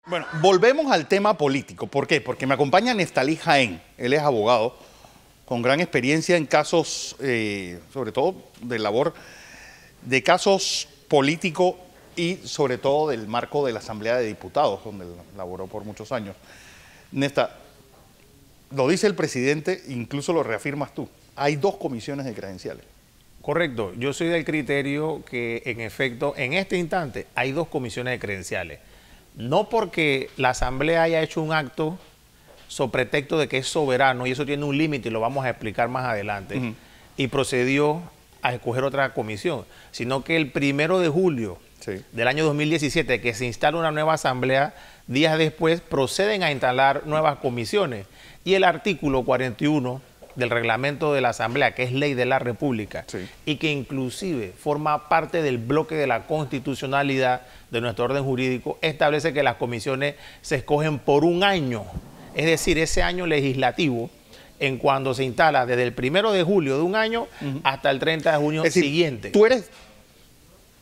Bueno, volvemos al tema político. ¿Por qué? Porque me acompaña Neftalí Jaén. Él es abogado con gran experiencia en casos, sobre todo de labor, de casos políticos y sobre todo del marco de la Asamblea de Diputados, donde laboró por muchos años. Nefta, lo dice el presidente, incluso lo reafirmas tú. Hay dos comisiones de credenciales. Correcto. Yo soy del criterio que, en efecto, en este instante hay dos comisiones de credenciales. No porque la Asamblea haya hecho un acto sobre pretexto de que es soberano, y eso tiene un límite y lo vamos a explicar más adelante, y procedió a escoger otra comisión, sino que el 1 de julio del año 2017, que se instala una nueva Asamblea, días después proceden a instalar nuevas comisiones. Y el artículo 41 del reglamento de la Asamblea, que es ley de la República, y que inclusive forma parte del bloque de la constitucionalidad de nuestro orden jurídico, establece que las comisiones se escogen por un año, es decir, ese año legislativo, en cuando se instala desde el 1 de julio de un año hasta el 30 de junio siguiente. ¿Tú eres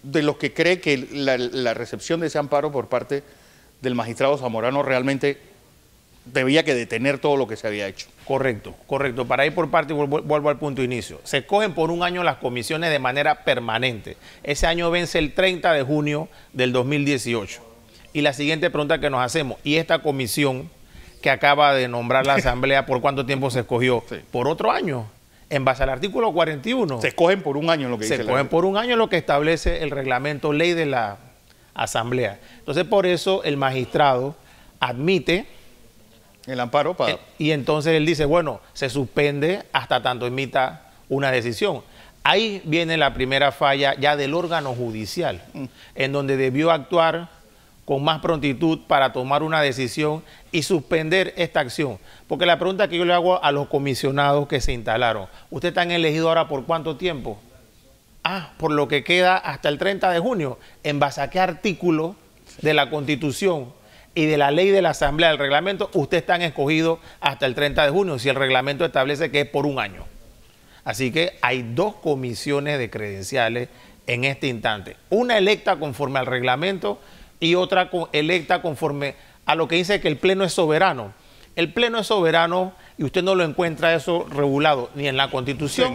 de los que cree que la recepción de ese amparo por parte del magistrado Zamorano realmente debía que detener todo lo que se había hecho? Correcto, correcto. Para ir por parte, vuelvo al punto de inicio. Se escogen por un año las comisiones de manera permanente. Ese año vence el 30 de junio del 2018. Y la siguiente pregunta que nos hacemos, ¿y esta comisión que acaba de nombrar la Asamblea, por cuánto tiempo se escogió? Por otro año, en base al artículo 41. Se escogen por un año, lo que dice. Se escogen por un año, lo que establece el reglamento ley de la Asamblea. Entonces, por eso el magistrado admite el amparo para... Y entonces él dice, bueno, se suspende hasta tanto emita una decisión. Ahí viene la primera falla ya del órgano judicial, en donde debió actuar con más prontitud para tomar una decisión y suspender esta acción. Porque la pregunta que yo le hago a los comisionados que se instalaron, ¿ustedes están elegidos ahora por cuánto tiempo? Ah, por lo que queda hasta el 30 de junio. ¿En base a qué artículo de la Constitución y de la ley de la Asamblea, del reglamento, ustedes están escogidos hasta el 30 de junio, si el reglamento establece que es por un año? Así que hay dos comisiones de credenciales en este instante. Una electa conforme al reglamento y otra electa conforme a lo que dice que el Pleno es soberano. El Pleno es soberano y usted no lo encuentra eso regulado ni en la Constitución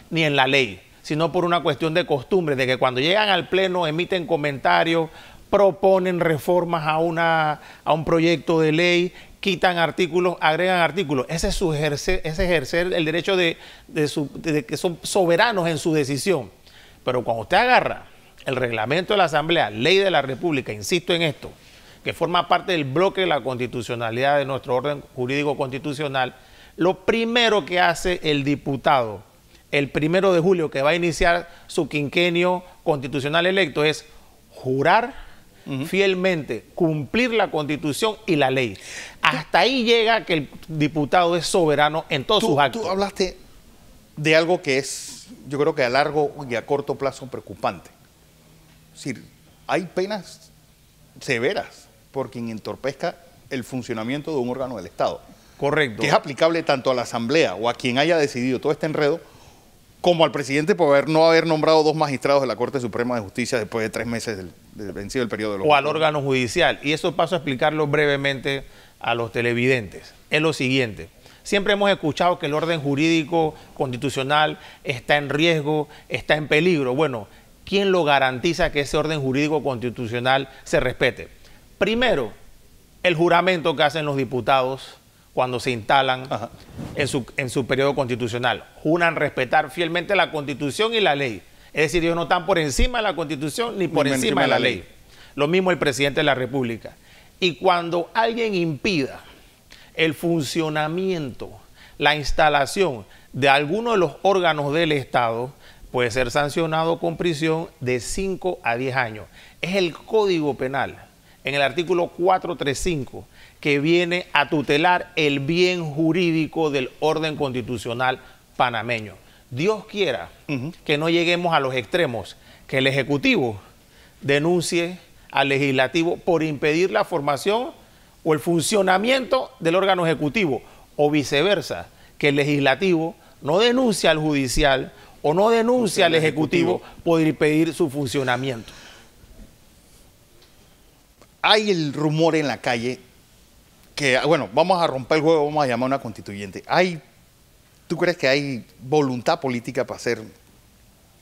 ni en la ley, sino por una cuestión de costumbre, de que cuando llegan al Pleno emiten comentarios, proponen reformas a un proyecto de ley, quitan artículos, agregan artículos. Ese es ejercer el derecho de que son soberanos en su decisión. Pero cuando usted agarra el reglamento de la Asamblea, ley de la República, insisto en esto, que forma parte del bloque de la constitucionalidad de nuestro orden jurídico constitucional, lo primero que hace el diputado el 1 de julio, que va a iniciar su quinquenio constitucional electo, es jurar fielmente, cumplir la Constitución y la ley. Hasta ahí llega que el diputado es soberano en todos sus actos. Tú hablaste de algo que es, yo creo que a largo y a corto plazo preocupante. Es decir, hay penas severas por quien entorpezca el funcionamiento de un órgano del Estado. Correcto. Que es aplicable tanto a la Asamblea o a quien haya decidido todo este enredo, como al presidente por no haber nombrado dos magistrados de la Corte Suprema de Justicia después de 3 meses del vencido el periodo de los... O al órgano judicial. Y eso paso a explicarlo brevemente a los televidentes. Es lo siguiente. Siempre hemos escuchado que el orden jurídico constitucional está en riesgo, está en peligro. Bueno, ¿quién lo garantiza que ese orden jurídico constitucional se respete? Primero, el juramento que hacen los diputados cuando se instalan en su periodo constitucional. Juran respetar fielmente la Constitución y la ley. Es decir, ellos no están por encima de la Constitución ni por encima de la ley. Lo mismo el presidente de la República. Y cuando alguien impida el funcionamiento, la instalación de alguno de los órganos del Estado, puede ser sancionado con prisión de 5 a 10 años. Es el Código Penal, en el artículo 435, que viene a tutelar el bien jurídico del orden constitucional panameño. Dios quiera que no lleguemos a los extremos, que el Ejecutivo denuncie al Legislativo por impedir la formación o el funcionamiento del órgano ejecutivo, o viceversa, que el Legislativo no denuncie al Judicial o no denuncie al Ejecutivo por impedir su funcionamiento. hay el rumor en la calle que, bueno, vamos a romper el juego, vamos a llamar a una constituyente. ¿Tú crees que hay voluntad política para hacer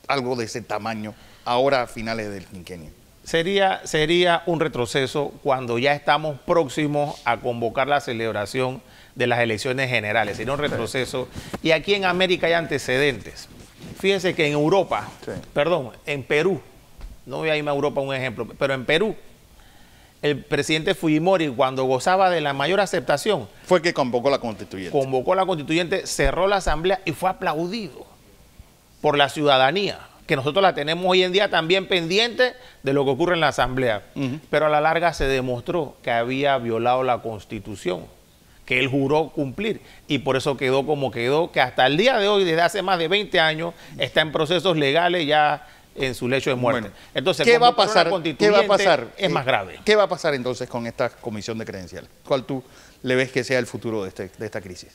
algo de ese tamaño ahora a finales del quinquenio? Sería un retroceso cuando ya estamos próximos a convocar la celebración de las elecciones generales. Sería un retroceso. Y aquí en América hay antecedentes. Fíjense que en Europa, en Perú, no voy a irme a Europa un ejemplo, pero en Perú, el presidente Fujimori, cuando gozaba de la mayor aceptación, fue que convocó la constituyente. Convocó la constituyente, cerró la asamblea y fue aplaudido por la ciudadanía, que nosotros la tenemos hoy en día también pendiente de lo que ocurre en la asamblea. Pero a la larga se demostró que había violado la Constitución, que él juró cumplir, y por eso quedó como quedó, que hasta el día de hoy, desde hace más de 20 años, está en procesos legales ya en su lecho de muerte. Bueno, entonces, ¿qué va a pasar? ¿Qué va a pasar? Es más grave. ¿Qué va a pasar entonces con esta comisión de credenciales? ¿Cuál tú le ves que sea el futuro de esta crisis?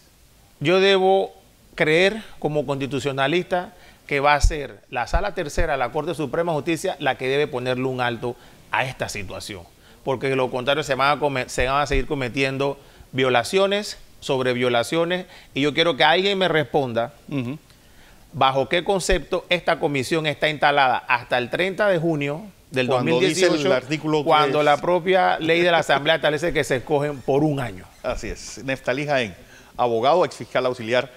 Yo debo creer como constitucionalista que va a ser la Sala Tercera de la Corte Suprema de Justicia la que debe ponerle un alto a esta situación, porque de lo contrario se van a seguir cometiendo violaciones sobre violaciones, y yo quiero que alguien me responda bajo qué concepto esta comisión está instalada hasta el 30 de junio del 2018, cuando la propia ley de la Asamblea establece que se escogen por un año. Así es. Neftalí Jaén, abogado, exfiscal auxiliar